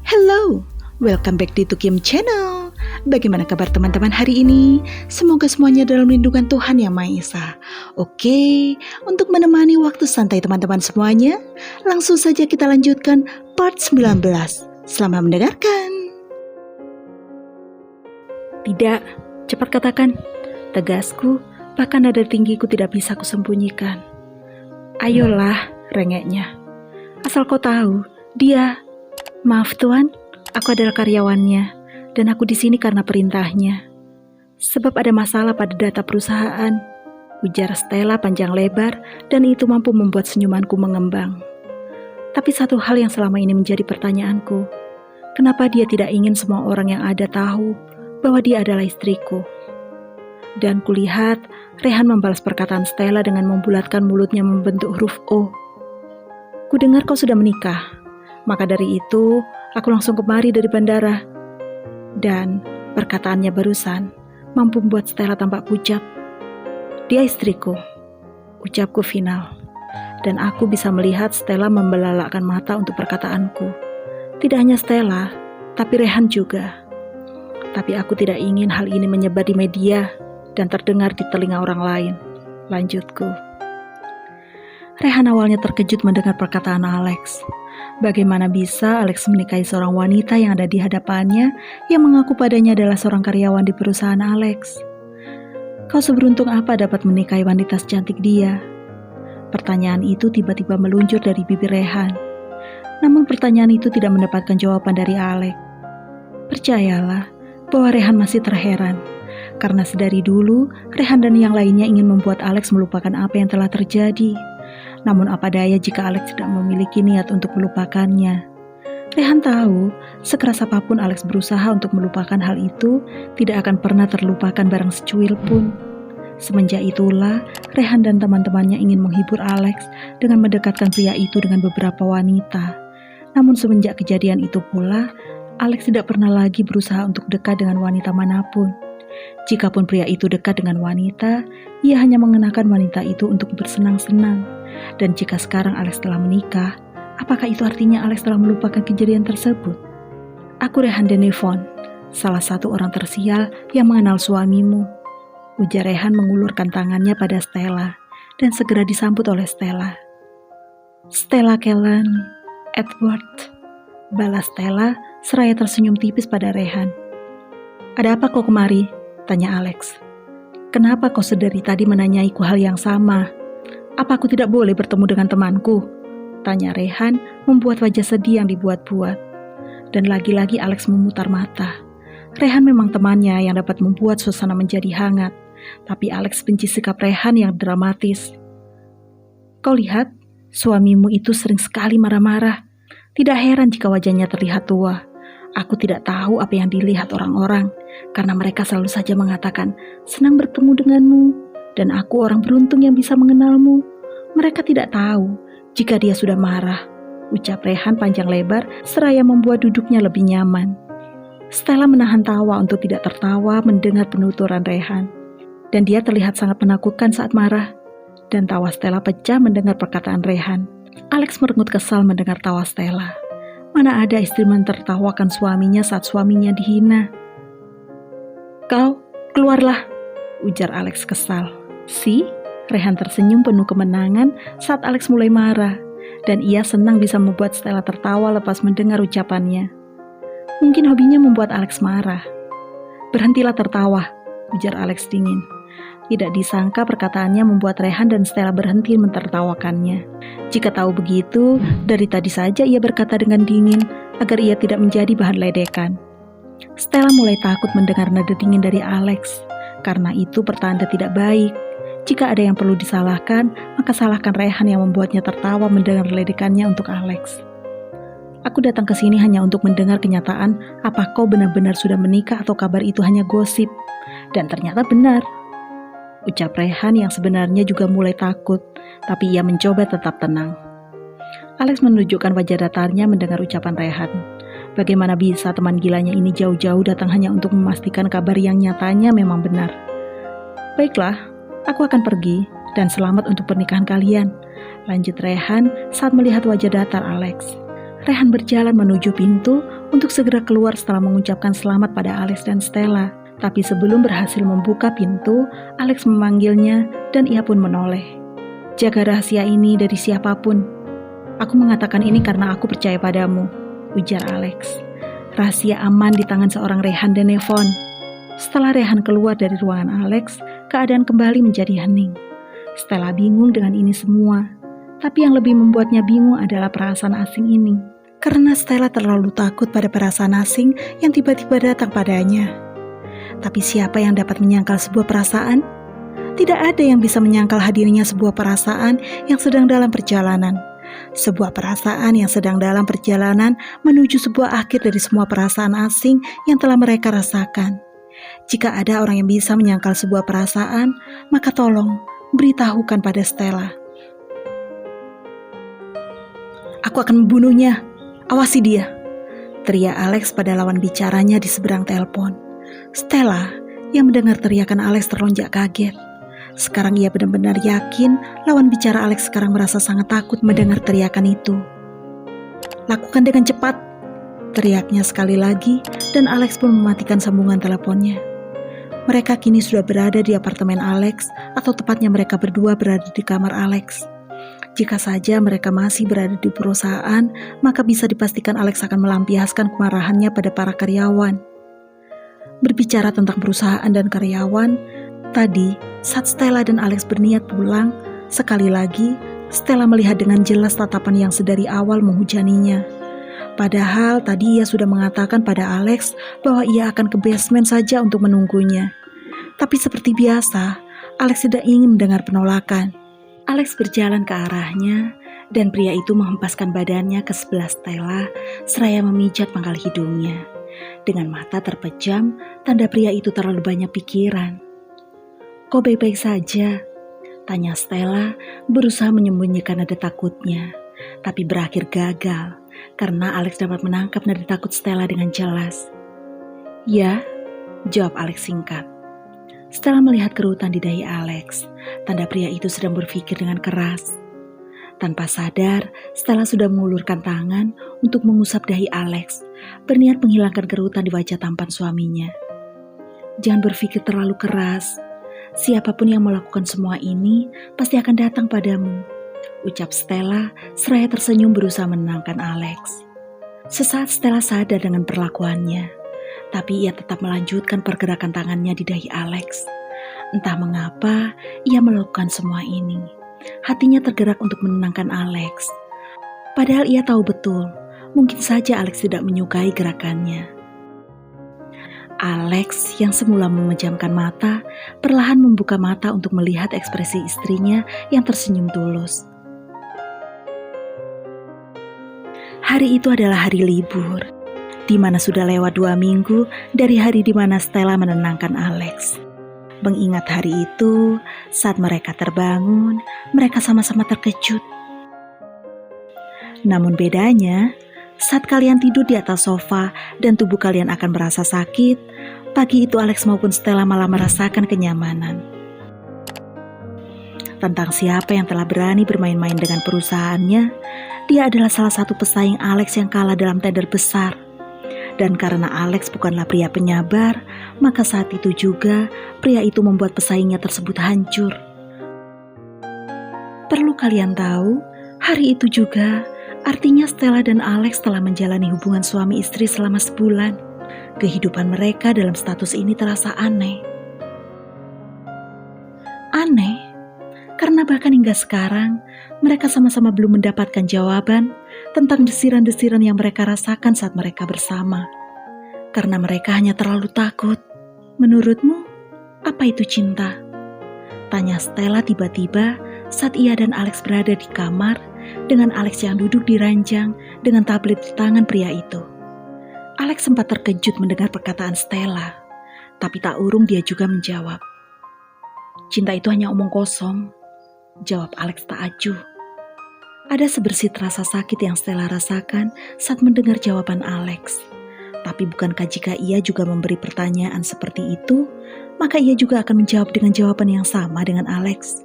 Hello, welcome back di Tukim Channel. Bagaimana kabar teman-teman hari ini? Semoga semuanya dalam lindungan Tuhan Yang Maha Esa. Oke, untuk menemani waktu santai teman-teman semuanya, langsung saja kita lanjutkan part 19. Selamat mendengarkan. Tidak, cepat katakan. Tegasku, bahkan nada tinggiku tidak bisa kusembunyikan. Ayolah, rengeknya. Asal kau tahu, dia... Maaf Tuan, aku adalah karyawannya dan aku di sini karena perintahnya. Sebab ada masalah pada data perusahaan, ujar Stella panjang lebar dan itu mampu membuat senyumanku mengembang. Tapi satu hal yang selama ini menjadi pertanyaanku, kenapa dia tidak ingin semua orang yang ada tahu bahwa dia adalah istriku? Dan kulihat Rehan membalas perkataan Stella dengan membulatkan mulutnya membentuk huruf O. Kudengar kau sudah menikah. Maka dari itu, aku langsung kemari dari bandara. Dan perkataannya barusan mampu membuat Stella tampak pucat. Dia istriku, ucapku final. Dan aku bisa melihat Stella membelalakkan mata untuk perkataanku. Tidak hanya Stella, tapi Rehan juga. Tapi aku tidak ingin hal ini menyebar di media dan terdengar di telinga orang lain. Lanjutku. Rehan awalnya terkejut mendengar perkataan Alex. Bagaimana bisa Alex menikahi seorang wanita yang ada di hadapannya yang mengaku padanya adalah seorang karyawan di perusahaan Alex? Kau seberuntung apa dapat menikahi wanita secantik dia? Pertanyaan itu tiba-tiba meluncur dari bibir Rehan. Namun pertanyaan itu tidak mendapatkan jawaban dari Alex. Percayalah bahwa Rehan masih terheran. Karena sedari dulu, Rehan dan yang lainnya ingin membuat Alex melupakan apa yang telah terjadi. Namun apa daya jika Alex tidak memiliki niat untuk melupakannya. Rehan tahu, sekeras apapun Alex berusaha untuk melupakan hal itu, tidak akan pernah terlupakan barang secuil pun. Semenjak itulah, Rehan dan teman-temannya ingin menghibur Alex dengan mendekatkan pria itu dengan beberapa wanita. Namun semenjak kejadian itu pula, Alex tidak pernah lagi berusaha untuk dekat dengan wanita manapun. Jikapun pria itu dekat dengan wanita, ia hanya mengenakan wanita itu untuk bersenang-senang. Dan jika sekarang Alex telah menikah, apakah itu artinya Alex telah melupakan kejadian tersebut? Aku Rehan Denevon, salah satu orang tersial yang mengenal suamimu. Ujar Rehan mengulurkan tangannya pada Stella dan segera disambut oleh Stella. Stella Kellen Edward, balas Stella seraya tersenyum tipis pada Rehan. Ada apa kau kemari? Tanya Alex. Kenapa kau sedari tadi menanyaiku hal yang sama? Apa aku tidak boleh bertemu dengan temanku? Tanya Rehan membuat wajah sedih yang dibuat-buat. Dan lagi-lagi Alex memutar mata. Rehan memang temannya yang dapat membuat suasana menjadi hangat. Tapi Alex benci sikap Rehan yang dramatis. Kau lihat, suamimu itu sering sekali marah-marah. Tidak heran jika wajahnya terlihat tua. Aku tidak tahu apa yang dilihat orang-orang. Karena mereka selalu saja mengatakan, senang bertemu denganmu. Dan aku orang beruntung yang bisa mengenalmu. Mereka tidak tahu jika dia sudah marah. Ucap Rehan panjang lebar seraya membuat duduknya lebih nyaman. Stella menahan tawa untuk tidak tertawa mendengar penuturan Rehan. Dan dia terlihat sangat menakutkan saat marah. Dan tawa Stella pecah mendengar perkataan Rehan. Alex merengut kesal mendengar tawa Stella. Mana ada istri mentertawakan suaminya saat suaminya dihina. Kau, keluarlah, ujar Alex kesal. Rehan tersenyum penuh kemenangan saat Alex mulai marah. Dan ia senang bisa membuat Stella tertawa lepas mendengar ucapannya. Mungkin hobinya membuat Alex marah. Berhentilah tertawa, ujar Alex dingin. Tidak disangka perkataannya membuat Rehan dan Stella berhenti mentertawakannya. Jika tahu begitu, dari tadi saja ia berkata dengan dingin agar ia tidak menjadi bahan ledekan. Stella mulai takut mendengar nada dingin dari Alex. Karena itu pertanda tidak baik. Jika ada yang perlu disalahkan, maka salahkan Rehan yang membuatnya tertawa mendengar ledekannya untuk Alex. Aku datang ke sini hanya untuk mendengar kenyataan apa kau benar-benar sudah menikah atau kabar itu hanya gosip. Dan ternyata benar. Ucap Rehan yang sebenarnya juga mulai takut, tapi ia mencoba tetap tenang. Alex menunjukkan wajah datarnya mendengar ucapan Rehan. Bagaimana bisa teman gilanya ini jauh-jauh datang hanya untuk memastikan kabar yang nyatanya memang benar. Baiklah, aku akan pergi dan selamat untuk pernikahan kalian, lanjut Rehan saat melihat wajah datar Alex. Rehan berjalan menuju pintu untuk segera keluar setelah mengucapkan selamat pada Alex dan Stella. Tapi sebelum berhasil membuka pintu, Alex memanggilnya dan ia pun menoleh. "Jaga rahasia ini dari siapapun. Aku mengatakan ini karena aku percaya padamu," ujar Alex. "Rahasia aman di tangan seorang Rehan dan Nevon." Setelah Rehan keluar dari ruangan Alex, keadaan kembali menjadi hening. Stella bingung dengan ini semua. Tapi yang lebih membuatnya bingung adalah perasaan asing ini. Karena Stella terlalu takut pada perasaan asing yang tiba-tiba datang padanya. Tapi siapa yang dapat menyangkal sebuah perasaan? Tidak ada yang bisa menyangkal hadirnya sebuah perasaan yang sedang dalam perjalanan. Sebuah perasaan yang sedang dalam perjalanan menuju sebuah akhir dari semua perasaan asing yang telah mereka rasakan. Jika ada orang yang bisa menyangkal sebuah perasaan, maka tolong beritahukan pada Stella. "Aku akan membunuhnya. Awasi dia," teriak Alex pada lawan bicaranya di seberang telepon. Stella yang mendengar teriakan Alex terlonjak kaget. Sekarang ia benar-benar yakin lawan bicara Alex sekarang merasa sangat takut mendengar teriakan itu. "Lakukan dengan cepat," teriaknya sekali lagi dan Alex pun mematikan sambungan teleponnya. Mereka kini sudah berada di apartemen Alex, atau tepatnya mereka berdua berada di kamar Alex. Jika saja mereka masih berada di perusahaan, maka bisa dipastikan Alex akan melampiaskan kemarahannya pada para karyawan. Berbicara tentang perusahaan dan karyawan, tadi saat Stella dan Alex berniat pulang, sekali lagi Stella melihat dengan jelas tatapan yang sedari awal menghujaninya. Padahal tadi ia sudah mengatakan pada Alex bahwa ia akan ke basement saja untuk menunggunya. Tapi seperti biasa, Alex tidak ingin mendengar penolakan. Alex berjalan ke arahnya dan pria itu menghempaskan badannya ke sebelah Stella seraya memijat pangkal hidungnya. Dengan mata terpejam, tanda pria itu terlalu banyak pikiran. "Kau baik-baik saja?" tanya Stella, berusaha menyembunyikan nada takutnya. Tapi berakhir gagal, karena Alex dapat menangkap nada takut Stella dengan jelas. "Ya," jawab Alex singkat. Stella melihat kerutan di dahi Alex. Tanda pria itu sedang berpikir dengan keras. Tanpa sadar, Stella sudah mengulurkan tangan untuk mengusap dahi Alex, berniat menghilangkan kerutan di wajah tampan suaminya. "Jangan berpikir terlalu keras. Siapapun yang melakukan semua ini pasti akan datang padamu," ucap Stella seraya tersenyum berusaha menenangkan Alex. Sesaat Stella sadar dengan perlakuannya, tapi ia tetap melanjutkan pergerakan tangannya di dahi Alex. Entah mengapa ia melakukan semua ini. Hatinya tergerak untuk menenangkan Alex. Padahal ia tahu betul, mungkin saja Alex tidak menyukai gerakannya. Alex yang semula memejamkan mata, perlahan membuka mata untuk melihat ekspresi istrinya yang tersenyum tulus. Hari itu adalah hari libur, di mana sudah lewat 2 minggu dari hari di mana Stella menenangkan Alex. Mengingat hari itu, saat mereka terbangun, mereka sama-sama terkejut. Namun bedanya, saat kalian tidur di atas sofa dan tubuh kalian akan merasa sakit, pagi itu Alex maupun Stella malah merasakan kenyamanan. Tentang siapa yang telah berani bermain-main dengan perusahaannya, dia adalah salah satu pesaing Alex yang kalah dalam tender besar. Dan karena Alex bukanlah pria penyabar, maka saat itu juga pria itu membuat pesaingnya tersebut hancur. Perlu kalian tahu, hari itu juga artinya Stella dan Alex telah menjalani hubungan suami istri selama sebulan. Kehidupan mereka dalam status ini terasa aneh. Aneh, karena bahkan hingga sekarang mereka sama-sama belum mendapatkan jawaban tentang desiran-desiran yang mereka rasakan saat mereka bersama. Karena mereka hanya terlalu takut. "Menurutmu, apa itu cinta?" tanya Stella tiba-tiba saat ia dan Alex berada di kamar dengan Alex yang duduk di ranjang dengan tablet di tangan pria itu. Alex sempat terkejut mendengar perkataan Stella, tapi tak urung dia juga menjawab. "Cinta itu hanya omong kosong," jawab Alex tak acuh. Ada sebersit rasa sakit yang Stella rasakan saat mendengar jawaban Alex. Tapi bukankah jika ia juga memberi pertanyaan seperti itu, maka ia juga akan menjawab dengan jawaban yang sama dengan Alex?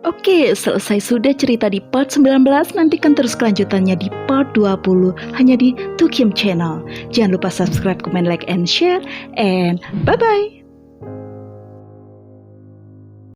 Oke, selesai sudah cerita di part 19, nantikan terus kelanjutannya di part 20 hanya di Tukim Channel. Jangan lupa subscribe, comment, like, and share, and bye-bye!